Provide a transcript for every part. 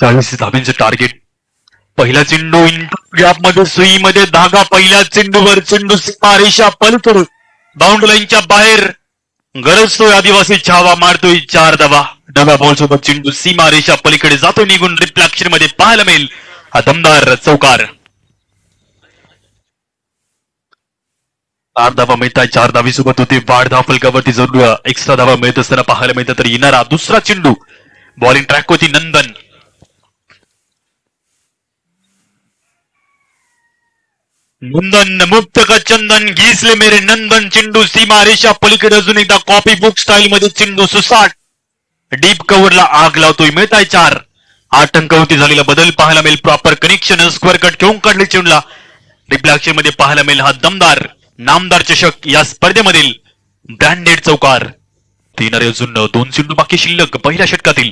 40 धाब्यांचं target. पहिला चेंडू गॅपमध्ये सुईमध्ये धागा. पहिल्या चेंडूवर चेंडू सीमारेषा पलीकडे बाउंड्री लाईनच्या बाहेर गरजतोय. आदिवासी छावा मारतोय 4 धावा. डबा बॉल सोबत चेंडू सीमारेषा पलीकडे जातो निघून. रिफ्लॅक्शन मध्ये पाहायला मिळेल हा दमदार चौकार. 4 धावा मिळतात. 4 धावी सोबत होते वाढ धाव फलकावरती जरूर एक्स्ट्रा धावा मिळत असताना पाहायला मिळतं. तर येणारा दुसरा चेंडू बॉलिंग ट्रॅक होती नंदन. नंदन मुक्त का चंदन घिसले मेरे नंदन. चेंडू सीमारेषा पलीकडे अजून एकदा कॉपी बुक स्टाईल मध्ये चेंडू सुसाट डीप कव्हरला आग लावतोय. मिळताय 4. 8 अंकावरती झालेला बदल पाहायला मिळेल. प्रॉपर कनेक्शन स्क्वेअर कट घेऊन काढले चेंडूला. रिफ्लॅक्शन मध्ये पाहायला मिळेल हा दमदार नामदार चषक या स्पर्धेमधील ब्रँडेड चौकार. येणारे अजून 2 चेंडू बाकी शिल्लक पहिल्या षटकातील.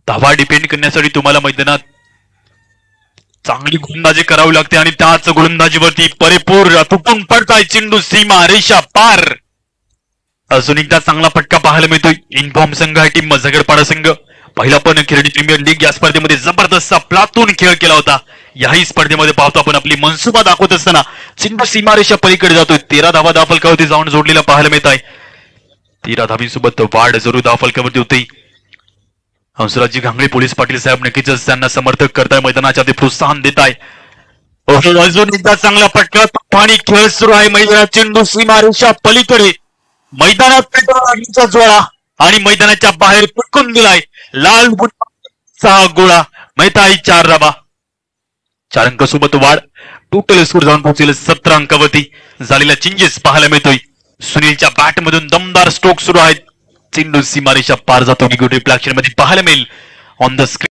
धावा डिपेंड करण्यासाठी तुम्हाला मैदानात चांगली गोलंदाजी करावी लागते आणि त्याच गोलंदाजीवरती परिपूर्ण तुटून पडताय चेंडू सीमा रेषा पार. अजून एकदा चांगला फटका पाहायला मिळतोय. इन्फॉर्म संघ आहे टीम झगडपाडा संघ. पहिला पण खेळणी प्रीमियर लीग या स्पर्धेमध्ये जबरदस्त प्लातून खेळ केला होता. याही स्पर्धेमध्ये पाहतो आपण आपली मनसुबा दाखवत असताना चेंडू सीमारेषा पलीकडे जातोय. 13 धावा धावफलकावरती जाऊन जोडलेला पाहायला मिळत आहे. 13 धावीसोबत वाढ जरूर धावफलकावरती होती. हंसराजी घांगळे पोलीस पाटील साहेब नक्कीच त्यांना समर्थक करताय. मैदानाच्या ते प्रोत्साहन देत आहे. अजून एकदा चांगला फटका पाणी खेळ सुरू आहे. मैदानात चेंडू सीमारेषा पलीकडे मैदानात लागण्याचा जोळा आणि मैदानाच्या बाहेर पटकून दिलाय. लाल गुलाबीचा गोळा. मैदानी 4 धावा. 4 अंकासोबत वाढ. टोटल स्कोर जाऊन पोहोचेल 17 अंकावरती. झालेला चेंजेस पाहायला मिळतोय. सुनीलच्या बॅट मधून दमदार स्ट्रोक सुरू आहेत. चेंडू सीमारेषा पार जातो. रिफ्लॅक्शन मध्ये पाहायला मिळेल ऑन द स्क्रीन.